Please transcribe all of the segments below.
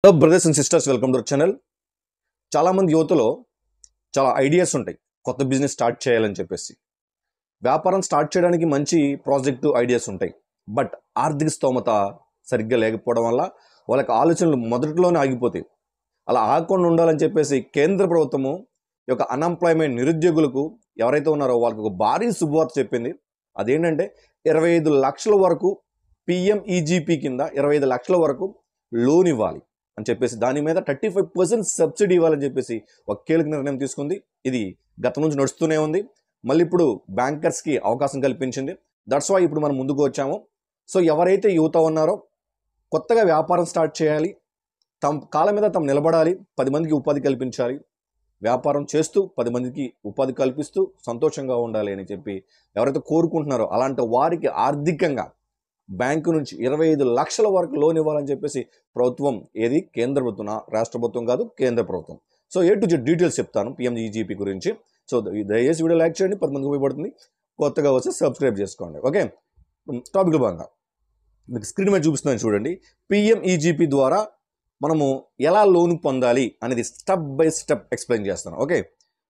Hello brothers and sisters, welcome to our channel. చాలామంది యువతలో చాలా ఐడియాస్ ఉంటాయి కొత్త బిజినెస్ స్టార్ట్ చేయాలని చెప్పేసి. వ్యాపారం స్టార్ట్ చేయడానికి మంచి ప్రాజెక్టు ఐడియాస్ ఉంటాయి. బట్ ఆర్థిక స్తోమత సరిగ్గా లేకపోవడం వల్ల వాళ్ళకి ఆలోచనలు మొదట్లోనే ఆగిపోతాయి. అలా ఆగకుండా ఉండాలని చెప్పేసి కేంద్ర ప్రభుత్వము ఈ యొక్క అన్ఎంప్లాయ్మెంట్ నిరుద్యోగులకు ఎవరైతే ఉన్నారో వాళ్ళకి ఒక భారీ శుభవార్త చెప్పింది. అదేంటంటే 25 లక్షల వరకు పిఎంఈజీపీ కింద 25 లక్షల వరకు లోన్ ఇవ్వాలి అని చెప్పేసి, దాని మీద 35% సబ్సిడీ ఇవ్వాలని చెప్పేసి ఒక కీలక నిర్ణయం తీసుకుంది. ఇది గతం నుంచి నడుస్తూనే ఉంది. మళ్ళీ ఇప్పుడు బ్యాంకర్స్కి అవకాశం కల్పించింది. దట్స్ వై ఇప్పుడు మనం ముందుకు వచ్చాము. సో ఎవరైతే యువత ఉన్నారో కొత్తగా వ్యాపారం స్టార్ట్ చేయాలి, తమ కాళ్ళ మీద తమ నిలబడాలి, 10 మందికి ఉపాధి కల్పించాలి, వ్యాపారం చేస్తూ 10 మందికి ఉపాధి కల్పిస్తూ సంతోషంగా ఉండాలి అని చెప్పి ఎవరైతే కోరుకుంటున్నారో అలాంటి వారికి ఆర్థికంగా బ్యాంకు నుంచి 25 లక్షల వరకు లోన్ ఇవ్వాలని చెప్పేసి ప్రభుత్వం, ఏది కేంద్ర ప్రభుత్వం, రాష్ట్ర ప్రభుత్వం కాదు, కేంద్ర ప్రభుత్వం. So A to Z details చెప్తాను పిఎంఈజీపీ గురించి. సో దయచేసి వీడియో లైక్ చేయండి, 10 మందికి ఉపయోగపడుతుంది. కొత్తగా వస్తే సబ్స్క్రైబ్ చేసుకోండి. ఓకే, టాపిక్లో భాగంగా మీకు స్క్రీన్ మీద చూపిస్తున్నాను చూడండి. పిఎంఈజీపీ ద్వారా మనము ఎలా లోన్ పొందాలి అనేది స్టెప్ బై స్టెప్ ఎక్స్ప్లెయిన్ చేస్తాను. ఓకే,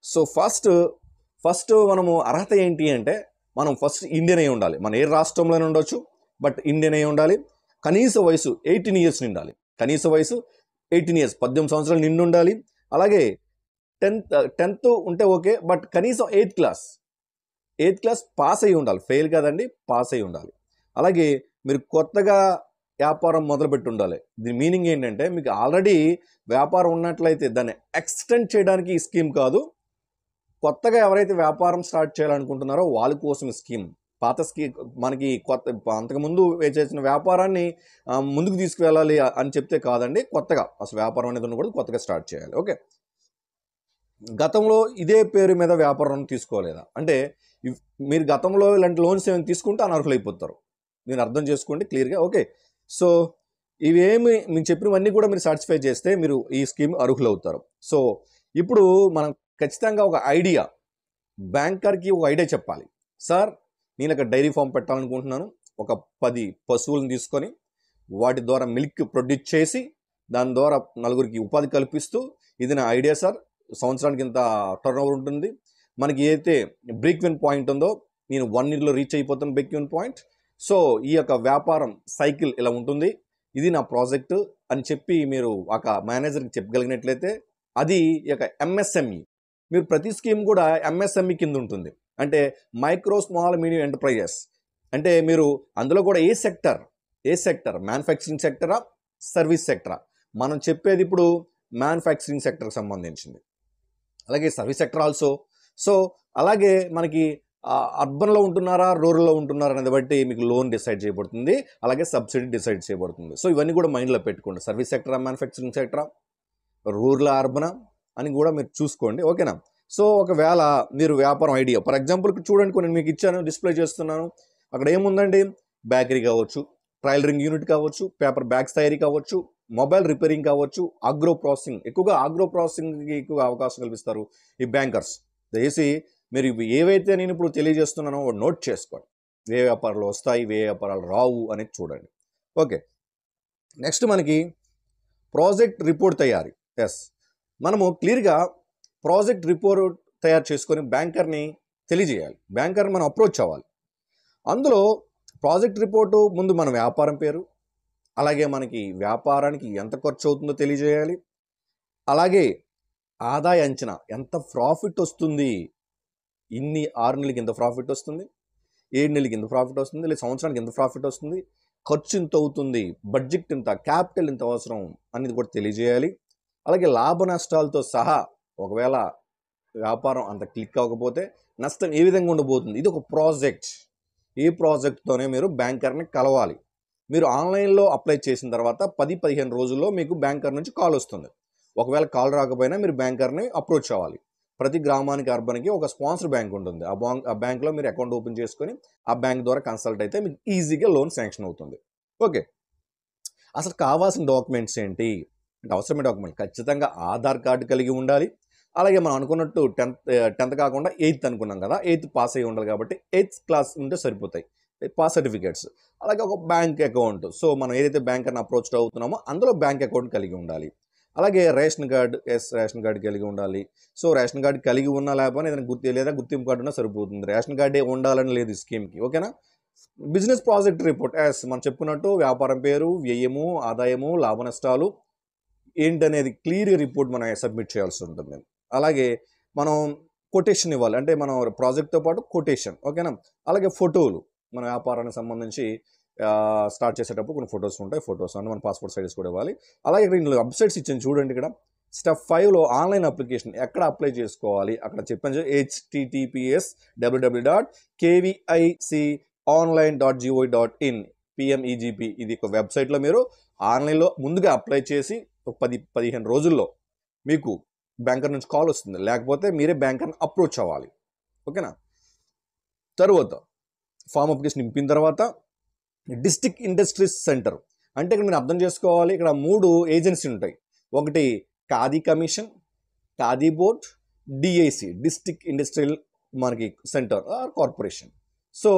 సో ఫస్ట్ మనము అర్హత ఏంటి అంటే, మనం ఫస్ట్ ఇండియన్ అయి ఉండాలి. మన ఏ రాష్ట్రంలోనే ఉండొచ్చు, బట్ ఇండియన్ అయి ఉండాలి. కనీస వయసు 18 ఇయర్స్ నిండాలి. కనీస వయసు 18 ఇయర్స్, 18 సంవత్సరాలు నిండి ఉండాలి. అలాగే 10th ఉంటే ఓకే, బట్ కనీసం 8th క్లాస్ పాస్ అయి ఉండాలి. ఫెయిల్ కాదండి, పాస్ అయి ఉండాలి. అలాగే మీరు కొత్తగా వ్యాపారం మొదలుపెట్టి ఉండాలి. దీని మీనింగ్ ఏంటంటే, మీకు ఆల్రెడీ వ్యాపారం ఉన్నట్లయితే దాన్ని ఎక్స్టెండ్ చేయడానికి ఈ స్కీమ్ కాదు. కొత్తగా ఎవరైతే వ్యాపారం స్టార్ట్ చేయాలనుకుంటున్నారో వాళ్ళ కోసం ఈ స్కీమ్. పాత స్కీమ్ మనకి అంతకుముందు చేసిన వ్యాపారాన్ని ముందుకు తీసుకువెళ్ళాలి అని చెప్తే కాదండి. కొత్తగా అసలు వ్యాపారం అనేది కూడా కొత్తగా స్టార్ట్ చేయాలి. ఓకే, గతంలో ఇదే పేరు మీద వ్యాపారం తీసుకోలేదా అంటే, మీరు గతంలో ఇలాంటి లోన్స్ ఏమైనా తీసుకుంటే అనర్హులు అయిపోతారు. మీరు అర్థం చేసుకోండి క్లియర్గా. ఓకే, సో ఇవేమి మేము చెప్పినవన్నీ కూడా మీరు సాటిస్ఫై చేస్తే మీరు ఈ స్కీమ్ అర్హులు అవుతారు. సో ఇప్పుడు మనం ఖచ్చితంగా ఒక ఐడియా, బ్యాంకర్కి ఒక ఐడియా చెప్పాలి. సార్, నేను ఒక డైరీ ఫామ్ పెట్టాలనుకుంటున్నాను. ఒక 10 పశువులను తీసుకొని వాటి ద్వారా మిల్క్ ప్రొడ్యూస్ చేసి దాని ద్వారా నలుగురికి ఉపాధి కల్పిస్తూ, ఇది నా ఐడియా సార్, సంవత్సరానికి ఇంత టర్న్ ఓవర్ ఉంటుంది, మనకి ఏదైతే బ్రేక్ ఈవెన్ పాయింట్ ఉందో నేను 1 yearలో రీచ్ అయిపోతాను బ్రేక్ ఈవెన్ పాయింట్. సో ఈ యొక్క వ్యాపారం సైకిల్ ఇలా ఉంటుంది, ఇది నా ప్రాజెక్టు అని చెప్పి మీరు ఒక మేనేజర్కి చెప్పగలిగినట్లయితే అది ఈ యొక్క ఎంఎస్ఎంఈ. మీరు ప్రతి స్కీమ్ కూడా ఎంఎస్ఎంఈ కింద ఉంటుంది. అంటే మైక్రో స్మాల్ మీడియం ఎంటర్ప్రైజెస్. అంటే మీరు అందులో కూడా ఏ సెక్టర్, మ్యానుఫ్యాక్చరింగ్ సెక్టరా, సర్వీస్ సెక్టరా? మనం చెప్పేది ఇప్పుడు మ్యానుఫ్యాక్చరింగ్ సెక్టర్కి సంబంధించింది. అలాగే సర్వీస్ సెక్టర్ ఆల్సో. సో అలాగే మనకి అర్బన్లో ఉంటున్నారా, రూరల్లో ఉంటున్నారా అనేది బట్టి మీకు లోన్ డిసైడ్ చేయబడుతుంది. అలాగే సబ్సిడీ డిసైడ్ చేయబడుతుంది. సో ఇవన్నీ కూడా మైండ్లో పెట్టుకోండి. సర్వీస్ సెక్టరా, మ్యానుఫ్యాక్చరింగ్ సెక్టరా, రూరల్, అర్బనా అని కూడా మీరు చూసుకోండి. ఓకేనా? సో ఒకవేళ మీరు వ్యాపారం ఐడియా, ఫర్ ఎగ్జాంపుల్ చూడండి, కొన్ని మీకు ఇచ్చాను, డిస్ప్లే చేస్తున్నాను. అక్కడ ఏముందండి, బేకరీ కావచ్చు, ట్రైలరింగ్ యూనిట్ కావచ్చు, పేపర్ బ్యాగ్స్ తయారీ కావచ్చు, మొబైల్ రిపేరింగ్ కావచ్చు, ఆగ్రో ప్రాసెసింగ్. ఎక్కువగా ఆగ్రో ప్రాసెసింగ్కి ఎక్కువ అవకాశం కల్పిస్తారు ఈ బ్యాంకర్స్. దయచేసి మీరు ఏవైతే నేను ఇప్పుడు తెలియజేస్తున్నానో నోట్ చేసుకోండి. ఏ వ్యాపారాలు వస్తాయి, ఏ వ్యాపారాలు రావు అనేది చూడండి. ఓకే, నెక్స్ట్ మనకి ప్రాజెక్ట్ రిపోర్ట్ తయారీ. ఎస్, మనము క్లియర్గా ప్రాజెక్ట్ రిపోర్ట్ తయారు చేసుకొని బ్యాంకర్ని తెలియజేయాలి. బ్యాంకర్ని మనం అప్రోచ్ అవ్వాలి. అందులో ప్రాజెక్ట్ రిపోర్టు ముందు మన వ్యాపారం పేరు, అలాగే మనకి వ్యాపారానికి ఎంత ఖర్చు అవుతుందో తెలియజేయాలి. అలాగే ఆదాయ అంచనా, ఎంత ప్రాఫిట్ వస్తుంది, 6 నెలలకి ఎంత ప్రాఫిట్ వస్తుంది, 7 నెలలకి ఎంత ప్రాఫిట్ వస్తుంది, లేదా సంవత్సరానికి ఎంత ప్రాఫిట్ వస్తుంది, ఖర్చు ఇంత అవుతుంది, బడ్జెట్ ఇంత, క్యాపిటల్ ఇంత అవసరం అనేది కూడా తెలియజేయాలి. అలాగే లాభ నష్టాలతో సహా, ఒకవేళ వ్యాపారం అంత క్లిక్ అవ్వకపోతే నష్టం ఏ విధంగా ఉండబోతుంది, ఇది ఒక ప్రాజెక్ట్. ఈ ప్రాజెక్ట్తోనే మీరు బ్యాంకర్ని కలవాలి. మీరు ఆన్లైన్లో అప్లై చేసిన తర్వాత 10-15 రోజుల్లో మీకు బ్యాంకర్ నుంచి కాల్ వస్తుంది. ఒకవేళ కాల్ రాకపోయినా మీరు బ్యాంకర్ని అప్రోచ్ అవ్వాలి. ప్రతి గ్రామానికి, అర్బన్కి ఒక స్పాన్సర్ బ్యాంక్ ఉంటుంది. ఆ బ్యాంక్లో మీరు అకౌంట్ ఓపెన్ చేసుకొని ఆ బ్యాంక్ ద్వారా కన్సల్ట్ అయితే మీకు ఈజీగా లోన్ శాంక్షన్ అవుతుంది. ఓకే, అసలు కావాల్సిన డాక్యుమెంట్స్ ఏంటి అంటే, అవసరమైన డాక్యుమెంట్ ఖచ్చితంగా ఆధార్ కార్డు కలిగి ఉండాలి. అలాగే మనం అనుకున్నట్టు 10th కాకుండా 8th అనుకున్నాం కదా, 8th పాస్ అయ్యి ఉండాలి. కాబట్టి 8th క్లాస్ ఉంటే సరిపోతాయి. పాస్ సర్టిఫికేట్స్, అలాగే ఒక బ్యాంక్ అకౌంట్. సో మనం ఏదైతే బ్యాంక్ అని అప్రోచ్ అవుతున్నామో అందులో బ్యాంక్ అకౌంట్ కలిగి ఉండాలి. అలాగే రేషన్ కార్డు, రేషన్ కార్డు కలిగి ఉండాలి. సో రేషన్ కార్డు కలిగి ఉన్నా లేకపోయినా ఏదైనా లేదా గుర్తింపు కార్డు ఉన్నా సరిపోతుంది. రేషన్ కార్డే ఉండాలని లేదు ఈ స్కీమ్కి, ఓకేనా. బిజినెస్ ప్రాజెక్ట్ రిపోర్ట్, మనం చెప్పుకున్నట్టు వ్యాపారం పేరు, వ్యయము, ఆదాయము, లాభ నష్టాలు ఏంటనేది క్లియర్ రిపోర్ట్ మనం సబ్మిట్ చేయాల్సి ఉంటుంది. అలాగే మనం కొటేషన్ ఇవ్వాలి, అంటే మనం ప్రాజెక్ట్తో పాటు కొటేషన్, ఓకేనా. అలాగే ఫోటోలు, మన వ్యాపారానికి సంబంధించి స్టార్ట్ చేసేటప్పుడు కొన్ని ఫొటోస్ ఉంటాయి, ఫొటోస్ అంటే మన పాస్పోర్ట్ సైజ్ కూడా ఇవ్వాలి. అలాగే ఇక్కడ ఇందులో వెబ్సైట్స్ ఇచ్చాను చూడండి. ఇక్కడ స్టెప్ 5లో ఆన్లైన్ అప్లికేషన్ ఎక్కడ అప్లై చేసుకోవాలి అక్కడ చెప్పాను, https://kviconline.gov.in PMEGP. ఇది ఒక వెబ్సైట్లో మీరు ఆన్లైన్లో ముందుగా అప్లై చేసి 10-15 రోజుల్లో మీకు బ్యాంకర్ నుంచి కాల్ వస్తుంది, లేకపోతే మీరే బ్యాంకర్ని అప్రోచ్ అవ్వాలి, ఓకేనా. తర్వాత ఫామ్ అప్లికేషన్ నింపిన తర్వాత డిస్ట్రిక్ట్ ఇండస్ట్రీస్ సెంటర్, అంటే ఇక్కడ మీరు అర్థం చేసుకోవాలి, ఇక్కడ 3 ఏజెన్సీ ఉంటాయి. ఒకటి khadi commission, khadi board, DIC district industrial మనకి సెంటర్ ఆర్ కార్పొరేషన్. సో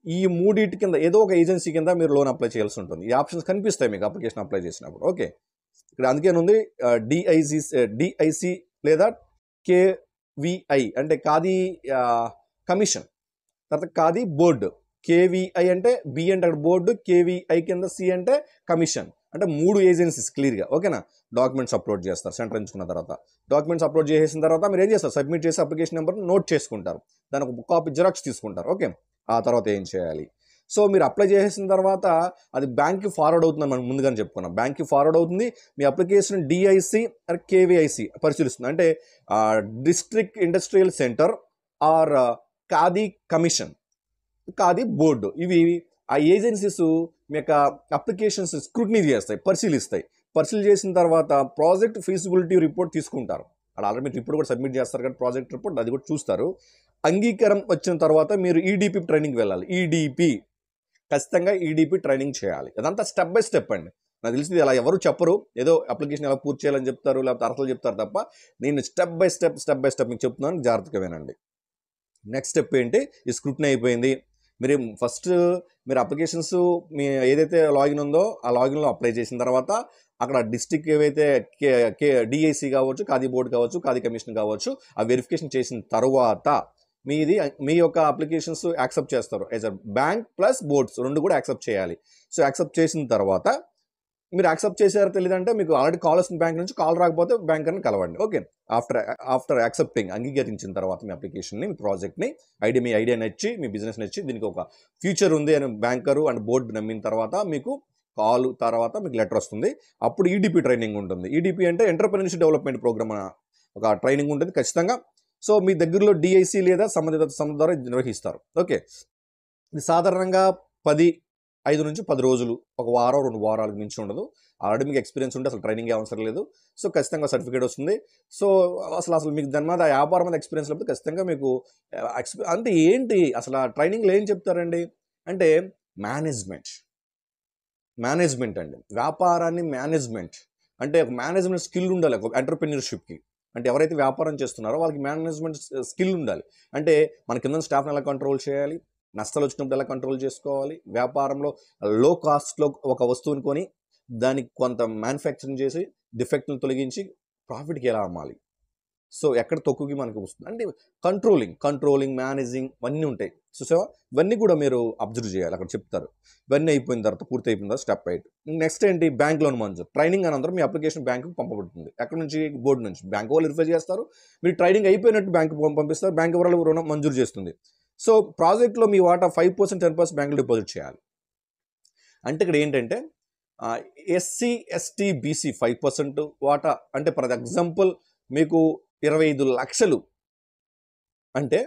ఈ 3 కింద ఏదో ఒక ఏజెన్సీ కింద మీరు లోన్ అప్లై చేయాల్సి ఉంటుంది. ఈ ఆప్షన్స్ కనిపిస్తాయి మీకు అప్లికేషన్ అప్లై చేసినప్పుడు, ఓకే. ఇక్కడ అందుకేనుంది డిఐసి లేదా కేవిఐ అంటే ఖాదీ కమిషన్, తర్వాత ఖాదీ బోర్డు. కేవిఐ అంటే బి అంటే అక్కడ బోర్డు, కేవిఐ కింద సి అంటే కమిషన్, అంటే 3 ఏజెన్సీస్ క్లియర్గా, ఓకేనా. డాక్యుమెంట్స్ అప్లోడ్ చేస్తారు సెంటర్ ఎంచుకున్న తర్వాత. డాక్యుమెంట్స్ అప్లోడ్ చేసిన తర్వాత మీరు ఏం చేస్తారు, సబ్మిట్ చేసి అప్లికేషన్ నెంబర్ నోట్ చేసుకుంటారు, దానికి ఒక కాపీ జిరాక్స్ తీసుకుంటారు, ఓకే. ఆ తర్వాత ఏం చేయాలి, సో మీరు అప్లై చేసిన తర్వాత అది బ్యాంక్కి ఫార్వర్డ్ అవుతుంది, మనం ముందుగానే చెప్పుకున్నాం. బ్యాంక్కి ఫార్వర్డ్ అవుతుంది, మీ అప్లికేషన్ డిఐసి ఆర్ కేవిఐసి పరిశీలిస్తుంది, అంటే district industrial centre or Khadi commission, Khadi board. ఇవి ఆ ఏజెన్సీస్ మీ యొక్క అప్లికేషన్స్ స్క్రూటినీ చేస్తాయి, పరిశీలిస్తాయి. పరిశీలి చేసిన తర్వాత ప్రాజెక్ట్ ఫీజిబిలిటీ రిపోర్ట్ తీసుకుంటారు. అక్కడ ఆల్రెడీ మీరు రిపోర్ట్ కూడా సబ్మిట్ చేస్తారు కదా, ప్రాజెక్ట్ రిపోర్ట్, అది కూడా చూస్తారు. అంగీకారం వచ్చిన తర్వాత మీరు ఈడిపి ట్రైనింగ్ వెళ్ళాలి. ఈడిపి ఖచ్చితంగా ఈడిపి ట్రైనింగ్ చేయాలి. అదంతా స్టెప్ బై స్టెప్ అండి. నాకు తెలిసింది అలా ఎవరు చెప్పరు, ఏదో అప్లికేషన్ ఎలా పూర్తి చేయాలని చెప్తారు, లేకపోతే అర్హతలు చెప్తారు తప్ప, నేను స్టెప్ బై స్టెప్ మీకు చెప్తున్నాను, జాగ్రత్తగా వినండి. నెక్స్ట్ స్టెప్ ఏంటి, ఈ స్క్రూటినీ అయిపోయింది. మీరు అప్లికేషన్స్ మీ ఏదైతే లాగిన్ ఉందో ఆ లాగిన్లో అప్లై చేసిన తర్వాత అక్కడ డిస్ట్రిక్ట్ ఏవైతే డిఐసి కావచ్చు, ఖాదీ బోర్డు కావచ్చు, ఖాదీ కమిషన్ కావచ్చు, ఆ వెరిఫికేషన్ చేసిన తర్వాత మీ యొక్క అప్లికేషన్స్ యాక్సెప్ట్ చేస్తారు. As a bank plus boards 2 కూడా యాక్సెప్ట్ చేయాలి. సో యాక్సెప్ట్ చేసిన తర్వాత మీరు యాక్సెప్ట్ చేశారో తెలియదంటే మీకు ఆల్రెడీ కాల్ వస్తుంది బ్యాంక్ నుంచి, కాల్ రాకపోతే బ్యాంకర్ని కలవండి, ఓకే. ఆఫ్టర్ యాక్సెప్టింగ్, అంగీకరించిన తర్వాత మీ అప్లికేషన్ని, మీ ప్రాజెక్ట్ని, మీ ఐడియా నచ్చి, మీ బిజినెస్ నచ్చి, దీనికి ఒక ఫ్యూచర్ ఉంది అని బ్యాంకరు అండ్ బోర్డు నమ్మిన తర్వాత మీకు కాల్ తర్వాత మీకు లెటర్ వస్తుంది. అప్పుడు ఈడిపి ట్రైనింగ్ ఉంటుంది. ఈడిపి అంటే ఎంటర్‌ప్రెన్యూర్‌షిప్ డెవలప్మెంట్ ప్రోగ్రామ్ ఒక ట్రైనింగ్ ఉంటుంది ఖచ్చితంగా. సో మీ దగ్గరలో డిఐసి లేదా సంబంధిత సంస్థ ద్వారా నిర్వహిస్తారు, ఓకే. ఇది సాధారణంగా 5 నుంచి 10 రోజులు, ఒక వారం 2 వారాలకు మించి ఉండదు. ఆల్రెడీ మీకు ఎక్స్పీరియన్స్ ఉంటే అసలు ట్రైనింగ్ అవసరం లేదు. సో ఖచ్చితంగా సర్టిఫికేట్ వస్తుంది. సో అసలు మీకు దాని మీద వ్యాపారం మీద ఎక్స్పీరియన్స్ లేకపోతే ఖచ్చితంగా మీకు అంటే ఏంటి అసలు ఆ ట్రైనింగ్లో ఏం చెప్తారండి అంటే మేనేజ్మెంట్ అండి. వ్యాపారాన్ని మేనేజ్మెంట్ అంటే ఒక మేనేజ్మెంట్ స్కిల్ ఉండాలి ఒక ఎంటర్‌ప్రెన్యూర్‌షిప్‌కి. అంటే ఎవరైతే వ్యాపారం చేస్తున్నారో వాళ్ళకి మేనేజ్మెంట్ స్కిల్ ఉండాలి. అంటే మన కింద స్టాఫ్ని ఎలా కంట్రోల్ చేయాలి, నష్టాలు వచ్చినప్పుడు ఎలా కంట్రోల్ చేసుకోవాలి, వ్యాపారంలో లో కాస్ట్లో ఒక వస్తువుని కొని దానికి కొంత మ్యానుఫ్యాక్చరింగ్ చేసి డిఫెక్ట్ని తొలగించి ప్రాఫిట్కి ఎలా అమ్మాలి, సో ఎక్కడ తక్కువకి మనకి వస్తుంది అంటే కంట్రోలింగ్ మేనేజింగ్ అన్నీ ఉంటాయి. సో ఇవన్నీ కూడా మీరు అబ్జర్వ్ చేయాలి, అక్కడ చెప్తారు. ఇవన్నీ అయిపోయిన తర్వాత పూర్తి అయిపోయిన తర్వాత స్టెప్ 8 నెక్స్ట్ ఏంటి, బ్యాంక్ లోన్ మంజూరు. ట్రైనింగ్ అనంతరం మీ అప్లికేషన్ బ్యాంకుకి పంపబడుతుంది. ఎక్కడ నుంచి, బోర్డు నుంచి. బ్యాంక్ వాళ్ళు వెరిఫై చేస్తారు, మీరు ట్రైనింగ్ అయిపోయినట్టు బ్యాంకు పంపిస్తారు, బ్యాంక్ ఎవరు రుణం మంజూరు చేస్తుంది. సో ప్రాజెక్ట్లో మీ వాటా 5%, 10% బ్యాంకులో డిపాజిట్ చేయాలి. అంటే ఇక్కడ ఏంటంటే ఎస్సీ ఎస్టీ బీసీ 5% వాటా, అంటే ఫర్ ఎగ్జాంపుల్ మీకు 25 లక్షలు అంటే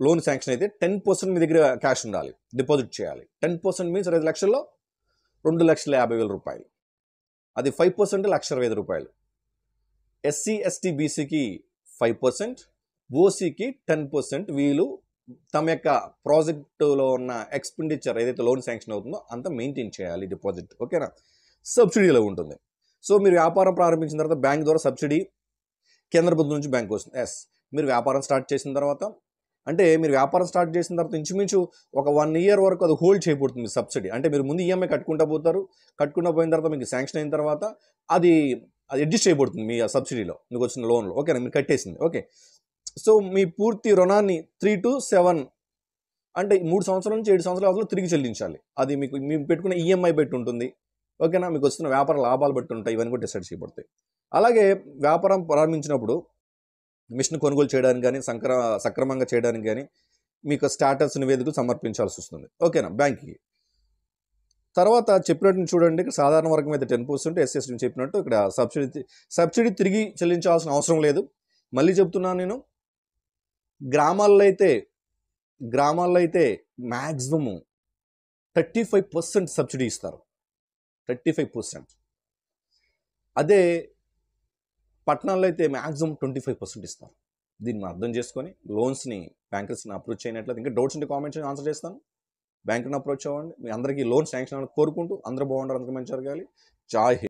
లోన్ శాంక్షన్ అయితే 10% మీ దగ్గర క్యాష్ ఉండాలి, డిపాజిట్ చేయాలి. 10% మీన్స్ 25 లక్షల్లో 2,50,000 రూపాయలు, అది 5% 1,25,000. ఎస్సీ ఎస్టీ బీసీకి 5%, ఓసీకి 10%. వీళ్ళు తమ యొక్క ప్రాజెక్టులో ఉన్న ఎక్స్పెండిచర్ ఏదైతే లోన్ శాంక్షన్ అవుతుందో అంత మెయింటైన్ చేయాలి డిపాజిట్, ఓకేనా. సబ్సిడీలో ఉంటుంది. సో మీరు వ్యాపారం ప్రారంభించిన తర్వాత బ్యాంక్ ద్వారా సబ్సిడీ కేంద్ర ప్రభుత్వం నుంచి బ్యాంక్ వస్తుంది. మీరు వ్యాపారం స్టార్ట్ చేసిన తర్వాత అంటే మీరు వ్యాపారం స్టార్ట్ చేసిన తర్వాత ఇంచుమించు ఒక 1 ఇయర్ వరకు అది హోల్డ్ చేయబడుతుంది సబ్సిడీ. అంటే మీరు ముందు ఈఎంఐ కట్టుకుంటూ పోతారు. కట్టుకుంటూ పోయిన తర్వాత మీకు శాంక్షన్ అయిన తర్వాత అది అడ్జస్ట్ చేయబడుతుంది మీ సబ్సిడీలో, మీకు వచ్చిన లోన్లో. ఓకేనా, మీరు కట్టేసింది. ఓకే, సో మీ పూర్తి రుణాన్ని 3 to 7 అంటే 3 సంవత్సరాల నుంచి 7 సంవత్సరాల వరకు తిరిగి చెల్లించాలి. అది మీకు మేము పెట్టుకున్న ఈఎంఐ బట్టి ఉంటుంది. ఓకేనా, మీకు వస్తున్న వ్యాపార లాభాలు బట్టి ఉంటాయి. ఇవన్నీ కూడా డిసైడ్ చేయబడతాయి. అలాగే వ్యాపారం ప్రారంభించినప్పుడు మిషన్ కొనుగోలు చేయడానికి కానీ సక్రమంగా చేయడానికి కానీ మీకు స్టాటస్ నివేదికలు సమర్పించాల్సి వస్తుంది. ఓకేనా, బ్యాంక్కి. తర్వాత చెప్పినట్టు చూడండి, ఇక్కడ సాధారణ వర్గం అయితే 10%, ఎస్ఎస్ నేను చెప్పినట్టు ఇక్కడ సబ్సిడీ తిరిగి చెల్లించాల్సిన అవసరం లేదు. మళ్ళీ చెప్తున్నాను నేను, గ్రామాల్లో అయితే మ్యాక్సిమము 35% సబ్సిడీ ఇస్తారు. 35%. అదే పట్టణాల్లో అయితే మ్యాక్సిమం 25% ఇస్తారు. దీన్ని అర్థం చేసుకొని లోన్స్ని బ్యాంకర్స్ని అప్రోచ్ చేయనట్లయితే, ఇంకా డౌట్స్ ఉంటే కామెంట్స్ ఆన్సర్ చేస్తాను. బ్యాంకుని అప్రోచ్ అవ్వండి. మీ అందరికీ లోన్ శాంక్షన్ అవ్వాలని కోరుకుంటూ అందరూ బాగుండాలి, అందరికీ మంచి జరగాలి. జై హింద్.